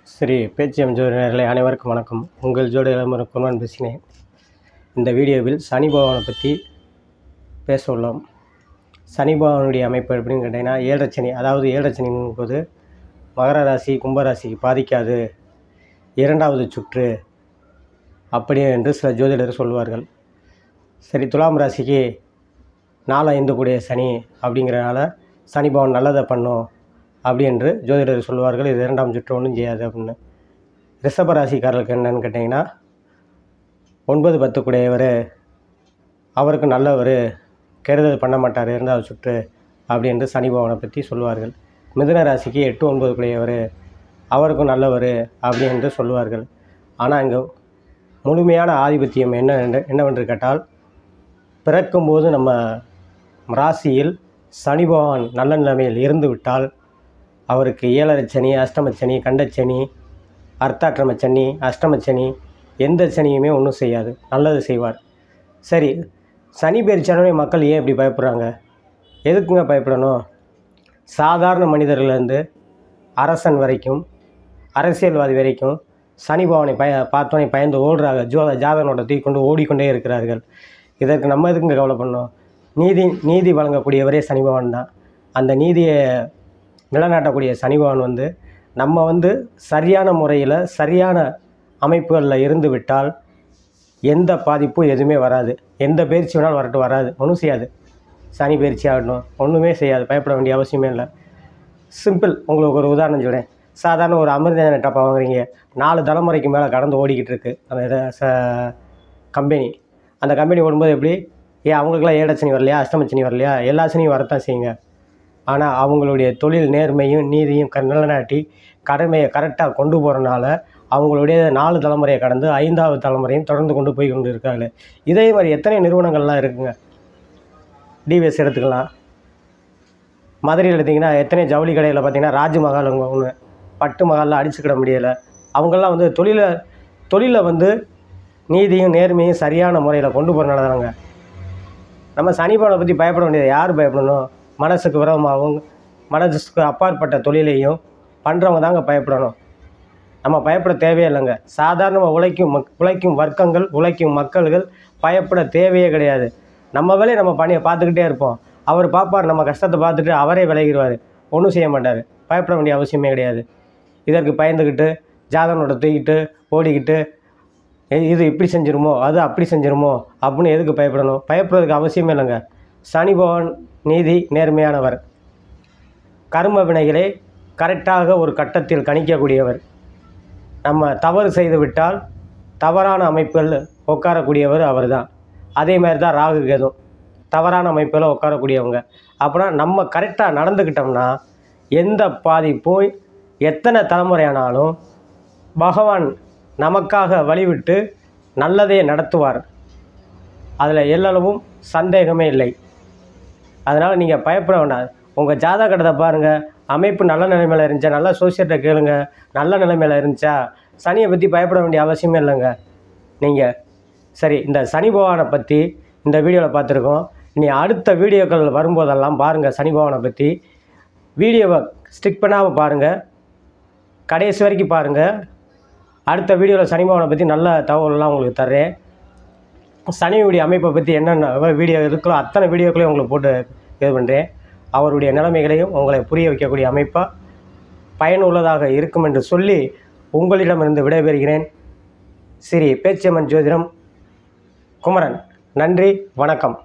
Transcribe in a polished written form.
சரி, பேச்சியம் ஜோதிடர்களே அனைவருக்கும் வணக்கம். உங்கள் ஜோதிடர் குமரன் பேசினேன். இந்த வீடியோவில் சனி பகவானை பற்றி பேச உள்ளோம். சனி பகவானுடைய அமைப்பு எப்படின்னு கேட்டிங்கன்னா, ஏழரை சனி. அதாவது ஏழரை சனியின் போது மகர ராசி கும்பராசிக்கு பாதிக்காது, இரண்டாவது சுற்று அப்படி என்று சில ஜோதிடர் சொல்வார்கள். சரி, துலாம் ராசிக்கு 4-5 கூடிய சனி அப்படிங்கிறனால சனி பகவான் நல்லதை பண்ணும் அப்படி என்று ஜோதிடர் சொல்லுவார்கள். இது இரண்டாம் சுற்று ஒன்றும் செய்யாது அப்படின்னு. ரிஷப ராசிக்காரர்களுக்கு என்னன்னு கேட்டிங்கன்னா, 9-10 கூடியவர், அவருக்கு நல்லவர், கெடுதல் பண்ண மாட்டார் இரண்டாவது சுற்று அப்படி என்று சனி பகவானை பற்றி சொல்லுவார்கள். மிதுன ராசிக்கு 8-9 கூடியவர், அவருக்கும் நல்லவர் அப்படி என்று சொல்லுவார்கள். ஆனால் இங்கே முழுமையான ஆதிபத்தியம் என்னவென்று கேட்டால், பிறக்கும்போது நம்ம ராசியில் சனி பகவான் நல்ல நிலைமையில் இருந்து விட்டால் அவருக்கு ஏழரை சனி, அஷ்டமச்சனி, கண்டச்சனி, அர்த்தாஷ்டம சனி, அஷ்டமச்சனி, எந்த சனியுமே ஒன்றும் செய்யாது, நல்லது செய்வார். சரி, சனி பெயர்ச்சியானே மக்கள் ஏன் இப்படி பயப்படுறாங்க? எதுக்குங்க பயப்படணும்? சாதாரண மனிதர்லேருந்து அரசன் வரைக்கும், அரசியல்வாதி வரைக்கும் சனி பகவானை பார்த்தோன்னே பயந்து ஓடுறாங்க. ஜாதகனோட தூக்கி கொண்டு ஓடிக்கொண்டே இருக்கிறார்கள். இதற்கு நம்ம எதுக்குங்க கவலை பண்ணோம்? நீதி வழங்கக்கூடியவரே சனி பகவான் தான். அந்த நீதியை நிலநாட்டக்கூடிய சனி பகவான் நம்ம சரியான முறையில் சரியான அமைப்புகளில் இருந்து விட்டால் எந்த பாதிப்பும் எதுவுமே வராது. எந்த பயிற்சி வேணாலும் வராது, ஒன்றும் செய்யாது. சனி பயிற்சி ஆகட்டும், ஒன்றுமே செய்யாது, பயப்பட வேண்டிய அவசியமே இல்லை. சிம்பிள். உங்களுக்கு ஒரு உதாரணம் சொல்கிறேன். சாதாரண ஒரு அமிர்தேன டப்பா வாங்குறீங்க, 4 தலைமுறைக்கு மேலே கடந்து ஓடிக்கிட்டு இருக்குது அந்த கம்பெனி. அந்த கம்பெனி ஓடும்போது எப்படி? அவங்களுக்குலாம் ஏழரை சனி வரலையா, அஷ்டமச்சனி வரலையா? எல்லா சனியும் வரத்தான் செய்யுங்க. ஆனால் அவங்களுடைய தொழில் நேர்மையும் நீதியும் நிலநாட்டி கடமையை கரெக்டாக கொண்டு போகிறனால அவங்களுடைய 4 தலைமுறையை கடந்து 5வது தலைமுறையும் தொடர்ந்து கொண்டு போய் கொண்டு இருக்காங்க. இதே மாதிரி எத்தனை நிறுவனங்கள்லாம் இருக்குங்க. டிவிஎஸ் எடுத்துக்கலாம். மதுரையில் எடுத்திங்கன்னா எத்தனை ஜவுளி கடையில் பார்த்திங்கன்னா ராஜ்மஹால் ஒன்று, பட்டு மஹாலில் அடிச்சுக்கிட முடியலை. அவங்கெல்லாம் தொழிலை நீதியும் நேர்மையும் சரியான முறையில் கொண்டு போகிறனால தாங்க. நம்ம சனி பகவானை பற்றி பயப்பட வேண்டியது. யார் பயப்படணும்? மனசுக்கு விரோதமாகவும் மனசுக்கு அப்பாற்பட்ட தொழிலையும் பண்ணுறவங்க தாங்க பயப்படணும். நம்ம பயப்பட தேவையே இல்லைங்க. சாதாரணமாக உழைக்கும் வர்க்கங்கள், உழைக்கும் மக்கள்கள் பயப்பட தேவையே கிடையாது. நம்ம வேலையை நம்ம பார்த்துக்கிட்டே இருப்போம். அவர் பார்ப்பார், நம்ம கஷ்டத்தை பார்த்துட்டு அவரே விலகிடுவார், ஒன்றும் செய்ய மாட்டார். பயப்பட வேண்டிய அவசியமே கிடையாது. இதற்கு பயந்துக்கிட்டு ஜாதகனோட தூக்கிட்டு ஓடிக்கிட்டு இது இப்படி செஞ்சிருமோ, அது அப்படி செஞ்சிருமோ அப்படின்னு எதுக்கு பயப்படணும்? பயப்படுறதுக்கு அவசியமே இல்லைங்க. சனி பகவான் நீதி நேர்மையானவர். கர்ம வினைகளை கரெக்டாக ஒரு கட்டத்தில் கணிக்கக்கூடியவர். நம்ம தவறு செய்து விட்டால் தவறான அமைப்பில் உட்காரக்கூடியவர் அவர் தான். அதே மாதிரி தான் ராகு கேது, தவறான அமைப்பில் உட்காரக்கூடியவங்க. அப்படின்னா நம்ம கரெக்டாக நடந்துக்கிட்டோம்னா எந்த பாதிப்பும் எத்தனை தலைமுறையானாலும் பகவான் நமக்காக வழிவிட்டு நல்லதே நடத்துவார். அதில் எல்லளவும் சந்தேகமே இல்லை. அதனால் நீங்கள் பயப்பட வேண்டாம். உங்கள் ஜாதக கட்டத்தை பாருங்கள். அமைப்பு நல்ல நிலைமையில் இருந்துச்சா, நல்லா சோசியத்தை கேளுங்க. நல்ல நிலைமையில் இருந்துச்சா, சனியை பற்றி பயப்பட வேண்டிய அவசியமே இல்லைங்க நீங்கள். சரி, இந்த சனி பகவானை பற்றி இந்த வீடியோவில் பார்த்துருக்கோம். இனி அடுத்த வீடியோக்கள் வரும்போதெல்லாம் பாருங்கள். சனி பகவானை பற்றி வீடியோவை ஸ்டிக் பண்ணாமல் பாருங்கள், கடைசி வரைக்கும் பாருங்கள். அடுத்த வீடியோவில் சனி பகவானை பற்றி நல்ல தகவல்லாம் உங்களுக்கு தர்றேன். சனியுடைய அமைப்பை பற்றி என்னென்ன வீடியோ இருக்கோ அத்தனை வீடியோக்களையும் உங்களுக்கு போட்டு இது பண்ணுறேன். அவருடைய நிலைமைகளையும் உங்களை புரிய வைக்கக்கூடிய அமைப்பாக பயனுள்ளதாக இருக்கும் என்று சொல்லி உங்களிடமிருந்து விடைபெறுகிறேன். ஸ்ரீ பேச்சியம்மன் ஜோதிடம் குமரன். நன்றி, வணக்கம்.